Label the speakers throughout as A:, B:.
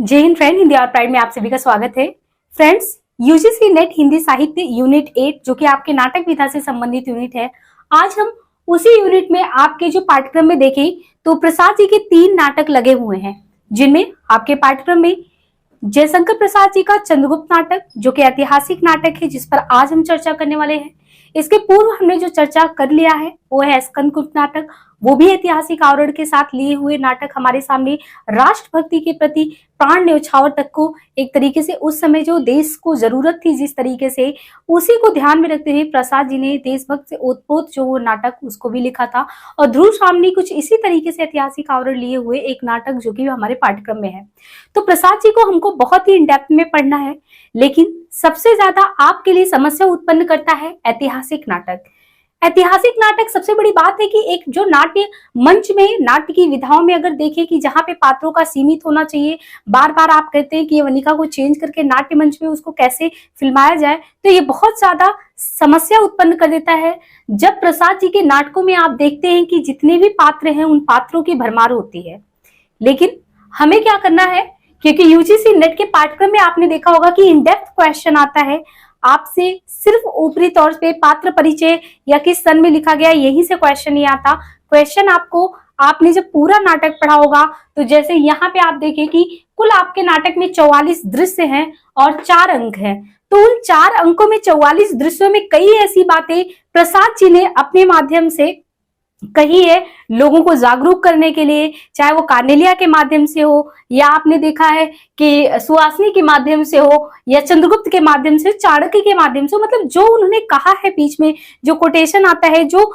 A: जय हिंद फ्रेंड, हिंदी और प्राइड में आप सभी का स्वागत है। फ्रेंड्स, यूजीसी नेट हिंदी साहित्य यूनिट 8 जो कि आपके नाटक विधा से संबंधित यूनिट है, आज हम उसी यूनिट में आपके जो पाठ्यक्रम में देखें तो प्रसाद जी के 3 नाटक लगे हुए हैं, जिनमें आपके पाठ्यक्रम में जयशंकर प्रसाद जी का चंद्रगुप्त नाटक जो कि ऐतिहासिक नाटक है, जिस पर आज हम चर्चा करने वाले हैं। इसके पूर्व हमने जो चर्चा कर लिया है वो है स्कंदगुप्त नाटक, वो भी ऐतिहासिक आवरण के साथ लिए हुए नाटक हमारे सामने राष्ट्रभक्ति के प्रति प्राण न्यौछावर तक को एक तरीके से उस समय जो देश को जरूरत थी जिस तरीके से, उसी को ध्यान में रखते हुए प्रसाद जी ने देशभक्त से ओतप्रोत जो वो नाटक उसको भी लिखा था। और ध्रुव सामने कुछ इसी तरीके से ऐतिहासिक आवरण लिए हुए एक नाटक जो कि हमारे पाठ्यक्रम में है। तो प्रसाद जी को हमको बहुत ही इन डेप्थ में पढ़ना है, लेकिन सबसे ज्यादा आपके लिए समस्या उत्पन्न करता है ऐतिहासिक नाटक। ऐतिहासिक नाटक सबसे बड़ी बात है कि एक जो नाट्य मंच में नाट्य की विधाओं में अगर देखें कि जहां पे पात्रों का सीमित होना चाहिए, बार बार आप कहते हैं कि ये वनिका को चेंज करके नाट्य मंच में उसको कैसे फिल्माया जाए, तो ये बहुत ज्यादा समस्या उत्पन्न कर देता है। जब प्रसाद जी के नाटकों में आप देखते हैं कि जितने भी पात्र हैं उन पात्रों की भरमार होती है, लेकिन हमें क्या करना है, क्योंकि यूजीसी नेट के पाठ्यक्रम में आपने देखा होगा कि इन डेप्थ क्वेश्चन आता है आपसे, सिर्फ ऊपरी तौर पे पात्र परिचय या किस सन में लिखा गया यहीं से क्वेश्चन नहीं आता। क्वेश्चन आपको, आपने जब पूरा नाटक पढ़ा होगा तो जैसे यहाँ पे आप देखें कि कुल आपके नाटक में 44 दृश्य हैं और 4 अंक हैं, तो उन 4 अंकों में 44 दृश्यों में कई ऐसी बातें प्रसाद जी ने अपने माध्यम से कही है लोगों को जागरूक करने के लिए, चाहे वो कार्नेलिया के माध्यम से हो या आपने देखा है कि सुहासिनी के माध्यम से हो या चंद्रगुप्त के माध्यम से, चाणक्य के माध्यम से, मतलब जो उन्होंने कहा है बीच में जो कोटेशन आता है, जो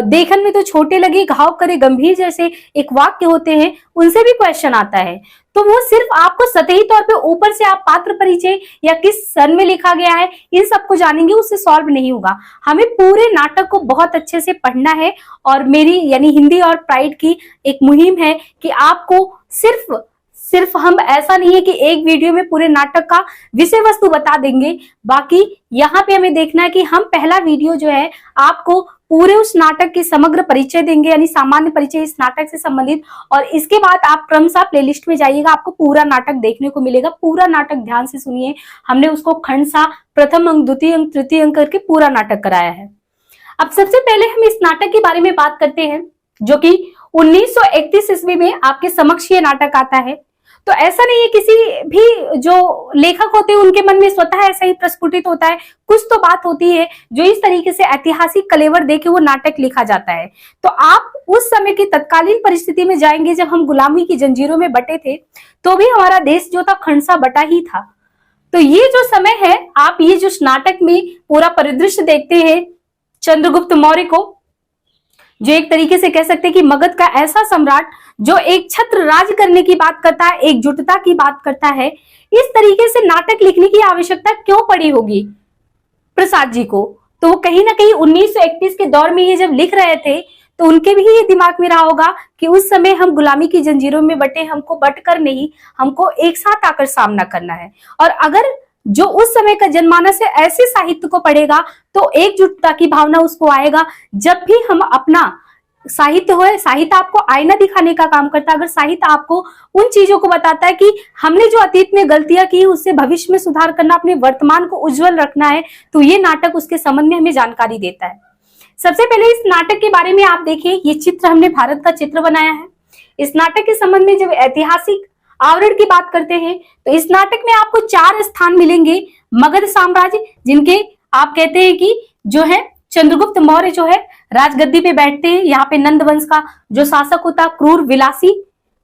A: देखन में तो छोटे लगे घाव करे गंभीर जैसे एक वाक्य होते हैं, उनसे भी क्वेश्चन आता है। तो वो सिर्फ आपको सतही तौर पे ऊपर से आप पात्र परिचय या किस सन में लिखा गया है इन सबको जानेंगे, उससे सॉल्व नहीं होगा। हमें पूरे नाटक को बहुत अच्छे से पढ़ना है, और मेरी यानी हिंदी और प्राइड की एक मुहिम है कि आपको सिर्फ हम ऐसा नहीं है कि एक वीडियो में पूरे नाटक का विषय वस्तु बता देंगे, बाकी यहाँ पे हमें देखना है कि हम पहला वीडियो जो है आपको पूरे उस नाटक की समग्र परिचय देंगे, यानी सामान्य परिचय इस नाटक से संबंधित, और इसके बाद आप क्रमशः प्लेलिस्ट में जाइएगा, आपको पूरा नाटक देखने को मिलेगा। पूरा नाटक ध्यान से सुनिए, हमने उसको खंडशः प्रथम अंक, द्वितीय अंक, तृतीय अंक करके पूरा नाटक कराया है। अब सबसे पहले हम इस नाटक के बारे में बात करते हैं, जो कि 1931 ईस्वी में आपके समक्ष ये नाटक आता है। तो ऐसा नहीं है किसी भी जो लेखक होते हैं उनके मन में स्वतः ऐसा ही प्रस्फुटित होता है, कुछ तो बात होती है जो इस तरीके से ऐतिहासिक कलेवर देके वो नाटक लिखा जाता है। तो आप उस समय की तत्कालीन परिस्थिति में जाएंगे जब हम गुलामी की जंजीरों में बटे थे, तो भी हमारा देश जो था खंडसा बटा ही था। तो ये जो समय है, आप ये जो नाटक में पूरा परिदृश्य देखते हैं चंद्रगुप्त मौर्य को, जो एक तरीके से कह सकते हैं कि मगध का ऐसा सम्राट जो एक छत्र राज करने की बात करता है, एकजुटता की बात करता है, इस तरीके से नाटक लिखने की आवश्यकता क्यों पड़ी होगी प्रसाद जी को? तो वो कहीं ना कहीं 1931 के दौर में ये जब लिख रहे थे तो उनके भी ये दिमाग में रहा होगा कि उस समय हम गुलामी की जंजीरों में बटे, हमको बटकर नहीं, हमको एक साथ आकर सामना करना है। और अगर जो उस समय का जनमानस है ऐसे साहित्य को पढ़ेगा तो एकजुटता की भावना उसको आएगा। जब भी हम अपना साहित्य हो, साहित्य आपको आईना दिखाने का काम करता है। अगर साहित्य आपको उन चीजों को बताता है कि हमने जो अतीत में गलतियां की उससे भविष्य में सुधार करना, अपने वर्तमान को उज्जवल रखना है, तो ये नाटक उसके संबंध में हमें जानकारी देता है। सबसे पहले इस नाटक के बारे में आप देखिए, ये चित्र हमने भारत का चित्र बनाया है। इस नाटक के संबंध में जब ऐतिहासिक आवरण की बात करते हैं तो इस नाटक में आपको 4 स्थान मिलेंगे। मगध साम्राज्य, जिनके आप कहते हैं कि जो है चंद्रगुप्त मौर्य जो है राजगद्दी पे बैठते हैं, यहाँ पे नंद वंश का जो शासक होता क्रूर विलासी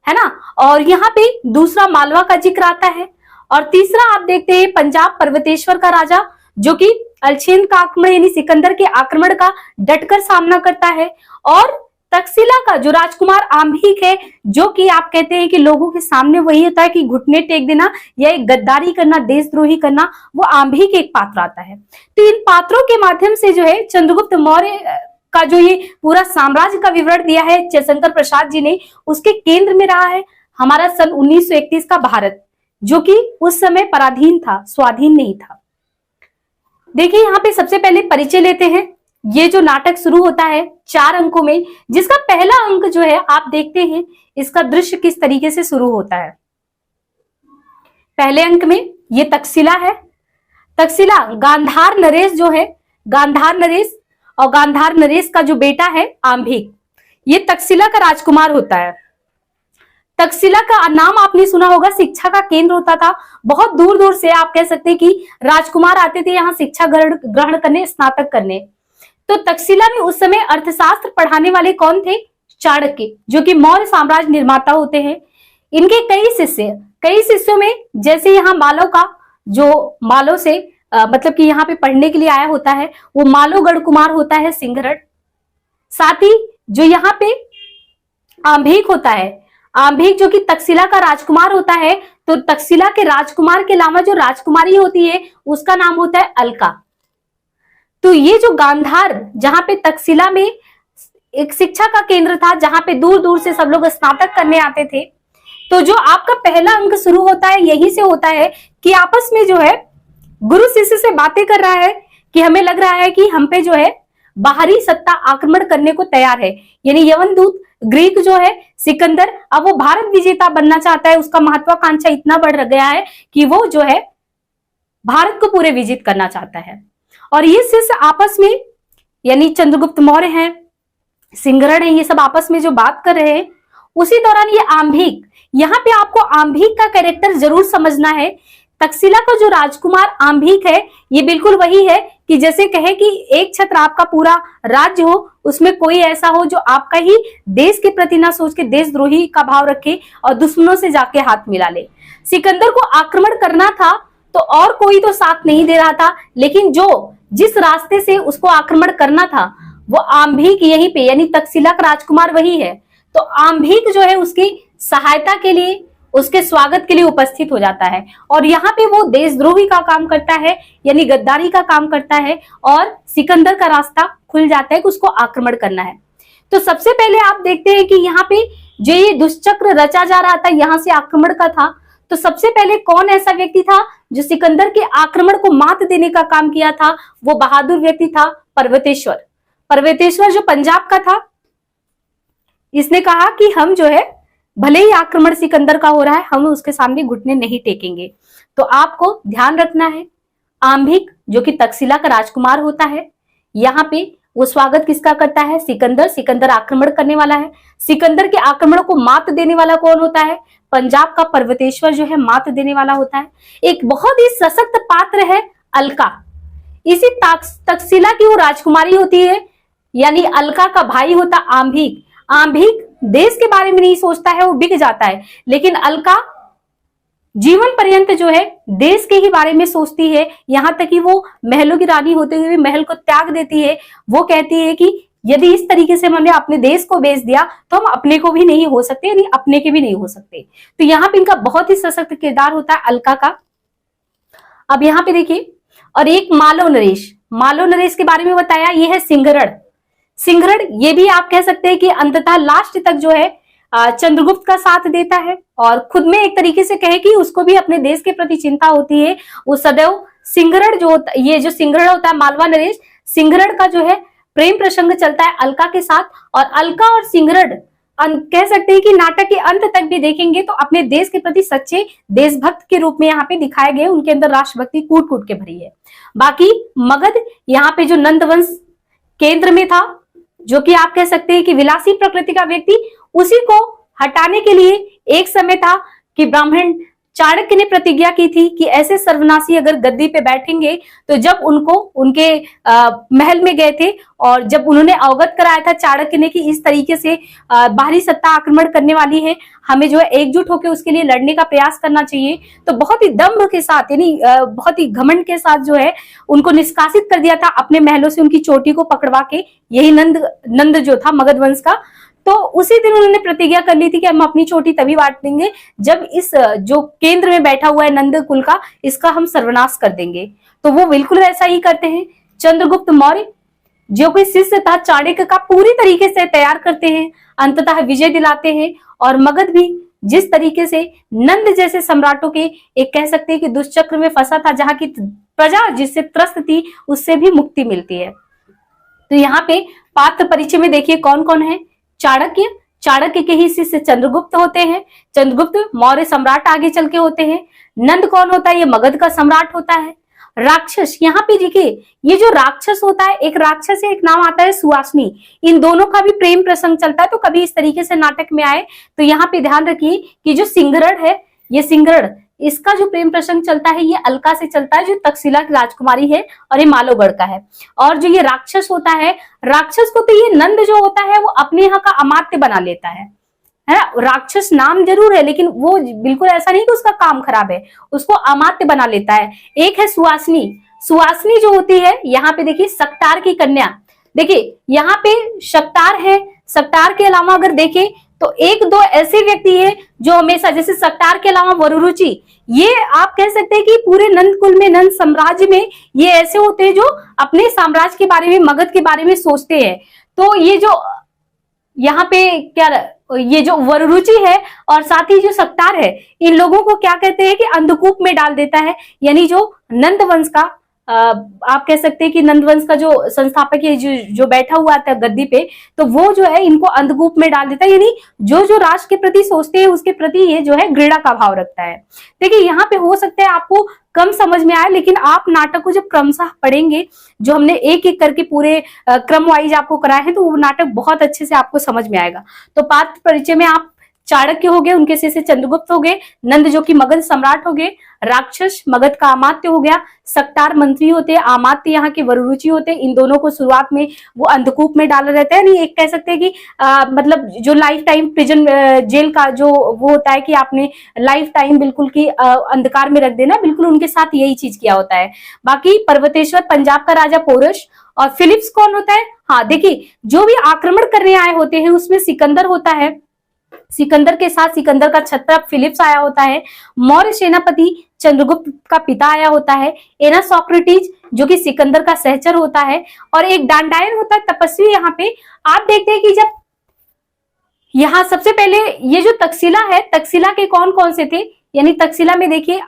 A: है ना, और यहाँ पे दूसरा मालवा का जिक्र आता है, और तीसरा आप देखते हैं पंजाब पर्वतेश्वर का राजा जो कि अलछेन का आक्रमण यानी सिकंदर के आक्रमण का डटकर सामना करता है, और तक्षशिला का जो राजकुमार आंभिक है, जो कि आप कहते हैं कि लोगों के सामने वही होता है कि घुटने टेक देना या एक गद्दारी करना, देशद्रोही करना, वो आंभिक एक पात्र आता है। तो इन पात्रों के माध्यम से जो है चंद्रगुप्त मौर्य का जो ये पूरा साम्राज्य का विवरण दिया है जयशंकर प्रसाद जी ने, उसके केंद्र में रहा है हमारा सन 1931 का भारत, जो कि उस समय पराधीन था, स्वाधीन नहीं था। देखिए यहाँ पे सबसे पहले परिचय लेते हैं। ये जो नाटक शुरू होता है 4 अंकों में, जिसका पहला अंक जो है आप देखते हैं इसका दृश्य किस तरीके से शुरू होता है। पहले अंक में ये तक्षशिला है। तक्षशिला गांधार नरेश जो है, गांधार नरेश, और गांधार नरेश का जो बेटा है आंभिक, ये तक्षशिला का राजकुमार होता है। तक्षशिला का नाम आपने सुना होगा, शिक्षा का केंद्र होता था। बहुत दूर दूर से आप कह सकते हैं कि राजकुमार आते थे यहाँ शिक्षा ग्रहण करने, स्नातक करने। तो तक्षशिला में उस समय अर्थशास्त्र पढ़ाने वाले कौन थे? चाणक्य, जो कि मौर्य साम्राज्य निर्माता होते हैं। इनके कई शिष्यों में, जैसे यहाँ मालव का, जो मालव से मतलब कि यहाँ पे पढ़ने के लिए आया होता है, वो मालवगढ़ कुमार होता है सिंहरड। साथ ही जो यहाँ पे आंभिक होता है, आंभिक जो कि तक्षशिला का राजकुमार होता है, तो तक्षशिला के राजकुमार के अलावा जो राजकुमारी होती है उसका नाम होता है अलका। तो ये जो गांधार, जहां पे तक्षशिला में एक शिक्षा का केंद्र था, जहां पे दूर दूर से सब लोग स्नातक करने आते थे, तो जो आपका पहला अंक शुरू होता है यहीं से होता है कि आपस में जो है गुरु शिष्य से बातें कर रहा है कि हमें लग रहा है कि हम पे जो है बाहरी सत्ता आक्रमण करने को तैयार है। यानी यवन दूत ग्रीक जो है सिकंदर, अब वो भारत विजेता बनना चाहता है। उसका महत्वाकांक्षा इतना बढ़ गया है कि वो जो है भारत को पूरे विजित करना चाहता है। और ये शिष्य आपस में, यानी चंद्रगुप्त मौर्य हैं, सिंहरड हैं, ये सब आपस में जो बात कर रहे हैं, उसी दौरान ये आंभिक, यहाँ पे आपको आंभिक का कैरेक्टर जरूर समझना है। तक्षशिला का जो राजकुमार आंभिक है, ये बिल्कुल वही है कि जैसे कहे कि एक छत्र आपका पूरा राज्य हो, उसमें कोई ऐसा हो जो आपका ही देश के प्रति ना सोच के देशद्रोही का भाव रखे और दुश्मनों से जाके हाथ मिला ले। सिकंदर को आक्रमण करना था तो और कोई तो साथ नहीं दे रहा था, लेकिन जो जिस रास्ते से उसको आक्रमण करना था वो आंभिक यहीं पे, यानी तक्षशिला का राजकुमार वही है। तो आंभिक जो है उसकी सहायता के लिए, उसके स्वागत के लिए उपस्थित हो जाता है और यहाँ पे वो देशद्रोही का काम करता है, यानी गद्दारी का काम करता है, और सिकंदर का रास्ता खुल जाता है कि उसको आक्रमण करना है। तो सबसे पहले आप देखते हैं कि यहाँ पे जो ये दुष्चक्र रचा जा रहा था, यहाँ से आक्रमण का था, तो सबसे पहले कौन ऐसा व्यक्ति था जो सिकंदर के आक्रमण को मात देने का काम किया था? वो बहादुर व्यक्ति था पर्वतेश्वर। पर्वतेश्वर जो पंजाब का था, इसने कहा कि हम जो है भले ही आक्रमण सिकंदर का हो रहा है, हम उसके सामने घुटने नहीं टेकेंगे। तो आपको ध्यान रखना है, आंभिक जो कि तक्षशिला का राजकुमार होता है, यहाँ पे वो स्वागत किसका करता है? सिकंदर। सिकंदर आक्रमण करने वाला है। सिकंदर के आक्रमण को मात देने वाला कौन होता है? पंजाब का पर्वतेश्वर जो है मात देने वाला होता है। एक बहुत ही सशक्त पात्र है अलका। इसी तक्षशिला की वो राजकुमारी होती है, यानी अलका का भाई होता आंभिक। आंभिक देश के बारे में नहीं सोचता है, वो बिक जाता है, लेकिन अलका जीवन पर्यंत जो है देश के ही बारे में सोचती है। यहाँ तक कि वो महलों की रानी होते हुए महल को त्याग देती है। वो कहती है कि यदि इस तरीके से हमने अपने देश को बेच दिया तो हम अपने को भी नहीं हो सकते, यानी अपने के भी नहीं हो सकते। तो यहाँ पे इनका बहुत ही सशक्त किरदार होता है अलका का। अब यहाँ पे देखिए, और एक मालव नरेश, मालव नरेश के बारे में बताया, ये है सिंहरड। सिंहरड ये भी आप कह सकते हैं कि अंततः लास्ट तक जो है चंद्रगुप्त का साथ देता है और खुद में एक तरीके से कहे कि उसको भी अपने देश के प्रति चिंता होती है। वो सदैव सिंहरड जो ये जो सिंहरड होता है मालवा नरेश, सिंहरड का जो है प्रेम प्रसंग चलता है अलका के साथ। और अलका और सिंहरड कह सकते हैं कि नाटक के अंत तक भी देखेंगे तो अपने देश के प्रति सच्चे देशभक्त के रूप में यहाँ पे दिखाए गए। उनके अंदर राष्ट्रभक्ति कूट कूट के भरी है। बाकी मगध यहाँ पे जो नंदवंश केंद्र में था, जो कि आप कह सकते हैं कि विलासी प्रकृति का व्यक्ति, उसी को हटाने के लिए एक समय था कि ब्राह्मण चाणक्य ने प्रतिज्ञा की थी कि ऐसे सर्वनाशी अगर गद्दी पे बैठेंगे, तो जब उनको उनके महल में गए थे और जब उन्होंने अवगत कराया था चाणक्य ने कि इस तरीके से बाहरी सत्ता आक्रमण करने वाली है, हमें जो है एकजुट होकर उसके लिए लड़ने का प्रयास करना चाहिए, तो बहुत ही दम्भ के साथ, यानी बहुत ही घमंड के साथ जो है उनको निष्कासित कर दिया था अपने महलों से, उनकी चोटी को पकड़वा के। यही नंद जो था मगध वंश का, तो उसी दिन उन्होंने प्रतिज्ञा कर ली थी कि हम अपनी चोटी तभी बांट देंगे जब इस जो केंद्र में बैठा हुआ है नंद कुल का, इसका हम सर्वनाश कर देंगे। तो वो बिल्कुल वैसा ही करते हैं। चंद्रगुप्त मौर्य जो कोई शिष्य था चाणक्य का, पूरी तरीके से तैयार करते हैं, अंततः विजय दिलाते हैं। और मगध भी जिस तरीके से नंद जैसे सम्राटों के एक कह सकते हैं कि दुष्चक्र में फंसा था, जहां की प्रजा जिससे त्रस्त थी उससे भी मुक्ति मिलती है। तो यहाँ पे पात्र परिचय में देखिए कौन कौन है। चाणक्य, चाणक्य के ही शिष्य चंद्रगुप्त होते हैं। चंद्रगुप्त मौर्य सम्राट आगे चल के होते हैं। नंद कौन होता है? ये मगध का सम्राट होता है। राक्षस, यहाँ पे देखिए ये जो राक्षस होता है, एक राक्षस है, एक नाम आता है सुवासनी। इन दोनों का भी प्रेम प्रसंग चलता है, तो कभी इस तरीके से नाटक में आए तो यहाँ पे ध्यान रखिए कि जो सिंहरण है, ये सिंहरण, इसका जो प्रेम प्रसंग चलता है ये अलका से चलता है, जो तक्षशिला की राजकुमारी है, और ये मालोगढ़ का है। और जो ये राक्षस होता है, राक्षस को तो ये नंद जो होता है वो अपने यहाँ का अमात्य बना लेता है। राक्षस नाम जरूर है, लेकिन वो बिल्कुल ऐसा नहीं कि उसका काम खराब है, उसको अमात्य बना लेता है। एक है सुवासनी। सुवासनी जो होती है, यहाँ पे देखिए सक्तार की कन्या। देखिए यहाँ पे सक्तार है, सक्तार के अलावा अगर देखें तो एक दो ऐसे व्यक्ति है जो हमेशा, जैसे सक्तार के अलावा वरुरुचि, ये आप कह सकते हैं कि पूरे नंद कुल में, नंद साम्राज्य में ये ऐसे होते हैं जो अपने साम्राज्य के बारे में, मगध के बारे में सोचते हैं। तो ये जो यहाँ पे क्या, ये जो वरुरुचि है और साथ ही जो सक्तार है, इन लोगों को क्या कहते हैं कि अंधकूप में डाल देता है। यानी जो नंद वंश का आप कह सकते हैं कि नंद वंश का जो संस्थापक है, जो बैठा हुआ था गद्दी पे, तो वो जो है इनको अंधकूप में डाल देता है। यानी जो जो राष्ट्र के प्रति सोचते हैं उसके प्रति ये जो है घृणा का भाव रखता है। देखिए यहाँ पे हो सकता है आपको कम समझ में आए, लेकिन आप नाटक को जब क्रमशः पढ़ेंगे, जो हमने एक एक करके पूरे क्रम वाइज आपको कराए हैं, तो वो नाटक बहुत अच्छे से आपको समझ में आएगा। तो पात्र परिचय में आप चाणक्य हो गए, उनके शिष्य चंद्रगुप्त हो गए, नंद जो कि मगध सम्राट हो गए, राक्षस मगध का अमात्य हो गया, सक्तार मंत्री होते हैं, अमात्य यहाँ के वरुरुचि होते हैं। इन दोनों को शुरुआत में वो अंधकूप में डाला रहता है। नहीं, एक कह सकते हैं कि मतलब जो लाइफ टाइम प्रिजन जेल का जो वो होता है कि आपने लाइफ टाइम बिल्कुल की अंधकार में रख देना, बिल्कुल उनके साथ यही चीज किया होता है। बाकी पर्वतेश्वर पंजाब का राजा पोरस, और फिलिप्स कौन होता है? हाँ देखिए, जो भी आक्रमण करने आए होते हैं उसमें सिकंदर होता है, सिकंदर के साथ सिकंदर का छत्र फिलिप्स आया होता है। मौर्य सेनापति चंद्रगुप्त का पिता आया होता है। एना सॉक्रेटिस जो कि सिकंदर का सहचर होता है, और एक डांडायन होता है तपस्वी। यहाँ पे आप देखते हैं कि जब यहाँ सबसे पहले ये जो तक्षशिला है, तक्षशिला के कौन कौन से थे, यानी तक्षशिला में देखिए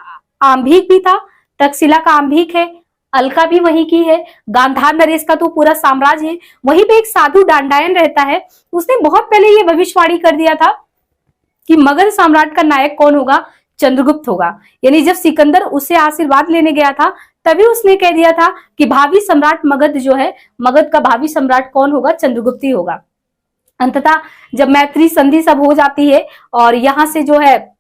A: आंभिक भी था, तक्षशिला का आंभिक है, अलका भी वहीं की है, गांधार नरेश का तो पूरा साम्राज्य है। वहीं पे एक साधु डांडायन रहता है, उसने बहुत पहले ये भविष्यवाणी कर दिया था कि मगध सम्राट का नायक कौन होगा? चंद्रगुप्त होगा। यानी जब सिकंदर उससे आशीर्वाद लेने गया था, तभी उसने कह दिया था कि भावी सम्राट मगध जो है, मगध का भावी सम्राट कौन होगा? चंद्रगुप्त ही होगा। अंततः जब मैत्री संधि सब हो जाती है और यहाँ से जो है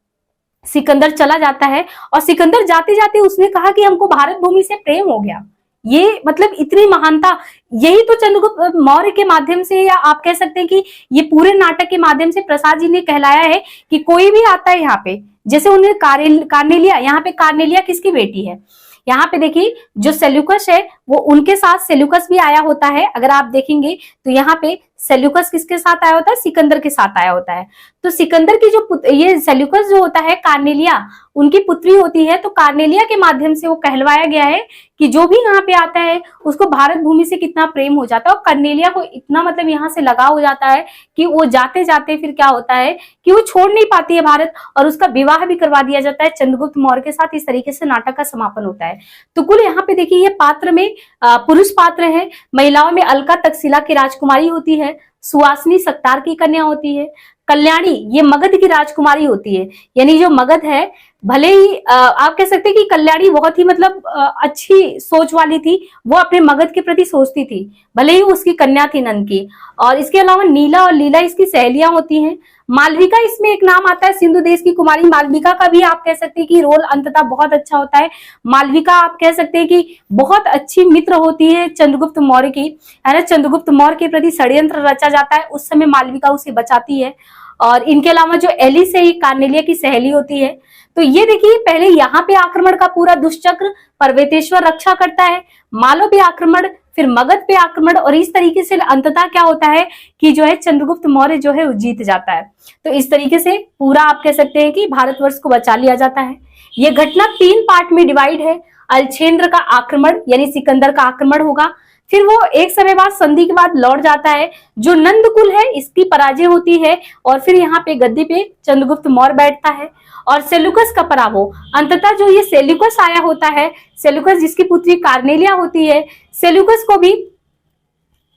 A: सिकंदर चला जाता है, और सिकंदर जाते जाते उसने कहा कि हमको भारत भूमि से प्रेम हो गया। ये मतलब इतनी महानता, यही तो चंद्रगुप्त मौर्य के माध्यम से, या आप कह सकते हैं कि ये पूरे नाटक के माध्यम से प्रसाद जी ने कहलाया है कि कोई भी आता है यहाँ पे, जैसे उन्हें कार्नेलिया, यहाँ पे कार्नेलिया किसकी बेटी है? यहाँ पे देखिए जो सेल्यूकस है वो उनके साथ सेल्यूकस भी आया होता है। अगर आप देखेंगे तो यहाँ पे सेल्यूकस किसके साथ आया होता है? सिकंदर के साथ आया होता है। तो सिकंदर की जो ये सेल्यूकस जो होता है, कार्नेलिया उनकी पुत्री होती है। तो कार्नेलिया के माध्यम से वो कहलवाया गया है कि जो भी यहाँ पे आता है उसको भारत भूमि से कितना प्रेम हो जाता है, और कार्नेलिया को इतना मतलब यहाँ से लगाव हो जाता है कि वो जाते जाते फिर क्या होता है कि वो छोड़ नहीं पाती है भारत, और उसका विवाह भी करवा दिया जाता है चंद्रगुप्त मौर्य के साथ। इस तरीके से नाटक का समापन होता है। तो कुल यहाँ पे देखिए, ये पात्र में पुरुष पात्र है, महिलाओं में अलका तक्षशिला की राजकुमारी होती है, सुवासनी सक्तार की कन्या होती है, कल्याणी ये मगध की राजकुमारी होती है। यानी जो मगध है, भले ही आप कह सकते हैं कि कल्याणी बहुत ही मतलब अच्छी सोच वाली थी, वो अपने मगध के प्रति सोचती थी, भले ही उसकी कन्या थी नंद की। और इसके अलावा नीला और लीला इसकी सहेलियां होती हैं। मालविका इसमें एक नाम आता है, सिंधु देश की कुमारी मालविका का भी आप कह सकते हैं कि रोल अंततः बहुत अच्छा होता है। मालविका आप कह सकते हैं कि बहुत अच्छी मित्र होती है चंद्रगुप्त मौर्य की, है ना। चंद्रगुप्त मौर्य के प्रति षड्यंत्र रचा जाता है, उस समय मालविका उसे बचाती है। और इनके अलावा जो एलिस है, ये कार्नेलिया की सहेली होती है। तो ये देखिए, पहले यहाँ पे आक्रमण का पूरा दुष्चक्र पर्वतेश्वर रक्षा करता है, मालो पे आक्रमण, फिर मगध पे आक्रमण, और इस तरीके से अंततः क्या होता है कि जो है चंद्रगुप्त मौर्य जो है वो जीत जाता है। तो इस तरीके से पूरा आप कह सकते हैं कि भारतवर्ष को बचा लिया जाता है। ये घटना 3 पार्ट में डिवाइड है। अलछेंद्र का आक्रमण यानी सिकंदर का आक्रमण होगा, फिर वो एक समय बाद संधि के बाद लौट जाता है, जो नंद कुल है इसकी पराजय होती है, और फिर यहाँ पे गद्दी पे चंद्रगुप्त मौर्य बैठता है, और सेल्यूकस का पराभव। अंततः जो ये सेल्यूकस आया होता है, सेल्यूकस जिसकी पुत्री कार्नेलिया होती है, सेल्यूकस को भी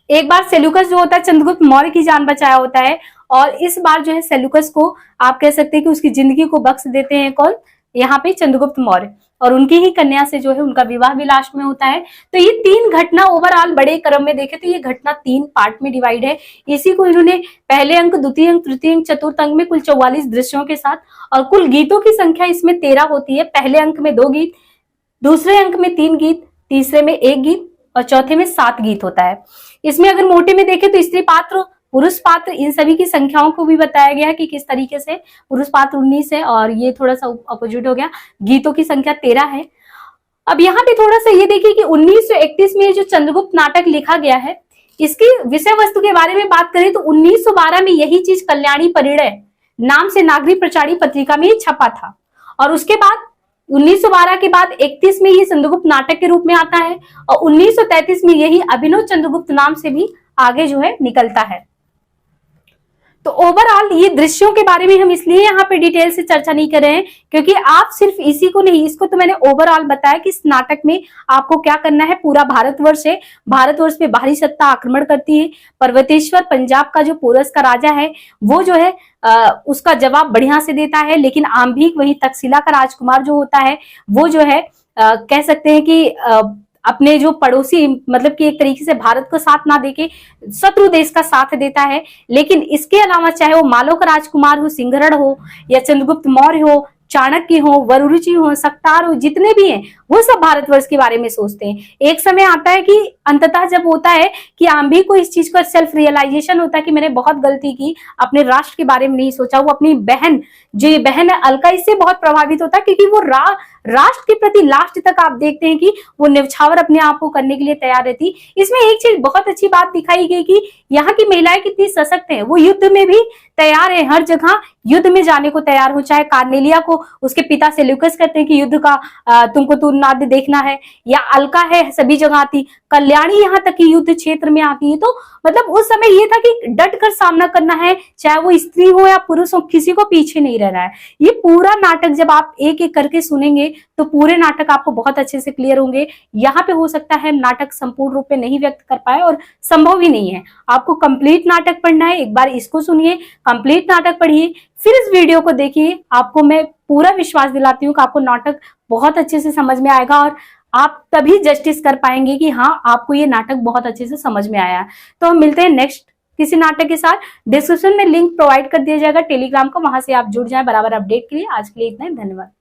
A: एक बार सेल्यूकस जो होता है चंद्रगुप्त मौर्य की जान बचाया होता है, और इस बार जो है सेल्यूकस को आप कह सकते हैं कि उसकी जिंदगी को बख्श देते हैं कौन, यहाँ पे चंद्रगुप्त मौर्य, और उनकी ही कन्या से जो है उनका विवाह भी लास्ट में होता है। तो ये 3 घटना ओवरऑल बड़े क्रम में देखे तो ये घटना 3 पार्ट में डिवाइड है। इसी को इन्होंने पहले अंक, द्वितीय अंक, तृतीय अंक, चतुर्थ अंक में कुल 44 दृश्यों के साथ, और कुल गीतों की संख्या इसमें 13 होती है। पहले अंक में 2 गीत, दूसरे अंक में 3 गीत, तीसरे में 1 गीत और चौथे में 7 गीत होता है। इसमें अगर मोटे में देखें तो स्त्री पात्र, पुरुष पात्र, इन सभी की संख्याओं को भी बताया गया है कि किस तरीके से। पुरुष पात्र 19 है और ये थोड़ा सा अपोजिट हो गया, गीतों की संख्या 13 है। अब यहाँ पे थोड़ा सा ये देखिए कि 1931 में जो चंद्रगुप्त नाटक लिखा गया है, इसकी विषय वस्तु के बारे में बात करें तो 1912 में यही चीज कल्याणी परिणय नाम से नागरिक प्रचारी पत्रिका में छपा था, और उसके बाद 1912 के बाद 31 में ये चंद्रगुप्त नाटक के रूप में आता है, और 1933 में यही अभिनव चंद्रगुप्त नाम से भी आगे जो है निकलता है। तो ओवरऑल ये दृश्यों के बारे में हम इसलिए यहाँ पे डिटेल से चर्चा नहीं कर रहे हैं क्योंकि आप सिर्फ इसी को नहीं, इसको तो मैंने ओवरऑल बताया कि इस नाटक में आपको क्या करना है। पूरा भारतवर्ष है, भारतवर्ष पे बाहरी सत्ता आक्रमण करती है। पर्वतेश्वर पंजाब का जो पोरस का राजा है वो जो है उसका जवाब बढ़िया से देता है, लेकिन आम्भिक वही तक्षशिला का राजकुमार जो होता है वो जो है कह सकते हैं कि अपने जो पड़ोसी, मतलब कि एक तरीके से भारत को साथ ना देके शत्रु देश का साथ देता है। लेकिन इसके अलावा चाहे वो मालो का राजकुमार हो, सिंहरण हो, या चंद्रगुप्त मौर्य हो, चाणक्य हो, वरुरुचि हो, सक्तार हो, जितने भी हैं वो सब भारतवर्ष के बारे में सोचते हैं। एक समय आता है कि अंततः जब होता है कि आम्भी को इस चीज का सेल्फ रियलाइजेशन होता है कि मैंने बहुत गलती की, अपने राष्ट्र के बारे में नहीं सोचा। वो अपनी बहन, जो ये बहन है अलका, इससे बहुत प्रभावित होता है क्योंकि वो राष्ट्र के प्रति लास्ट तक आप देखते हैं कि वो न्यौछावर अपने आप को करने के लिए तैयार रहती। इसमें एक चीज बहुत अच्छी बात दिखाई गई कि यहाँ की महिलाएं कितनी सशक्त हैं, वो युद्ध में भी तैयार है, हर जगह युद्ध में जाने को तैयार हो। चाहे कार्नेलिया को उसके पिता सेल्यूकस कहते हैं कि युद्ध का तुमको तुरनाद देखना है, या अलका है सभी जगह आती, कल्याणी यहाँ तक कि युद्ध क्षेत्र में आती है। तो मतलब उस समय ये था कि डट कर सामना करना है, चाहे वो स्त्री हो या पुरुष हो, किसी को पीछे नहीं रहना है। ये पूरा नाटक जब आप एक एक करके सुनेंगे तो पूरे नाटक आपको बहुत अच्छे से क्लियर होंगे। यहाँ पे हो सकता है नाटक संपूर्ण रूप में नहीं व्यक्त कर पाए और संभव भी नहीं है। आपको कंप्लीट नाटक पढ़ना है, एक बार इसको सुनिए, कंप्लीट नाटक पढ़िए, फिर इस वीडियो को देखिए। आपको मैं पूरा विश्वास दिलाती हूँ कि आपको नाटक बहुत अच्छे से समझ में आएगा और आप तभी जस्टिस कर पाएंगे कि हाँ आपको ये नाटक बहुत अच्छे से समझ में आया है। तो हम मिलते हैं नेक्स्ट किसी नाटक के साथ। डिस्क्रिप्शन में लिंक प्रोवाइड कर दिया जाएगा टेलीग्राम का, वहां से आप जुड़ जाएं बराबर अपडेट के लिए। आज के लिए इतना ही, धन्यवाद।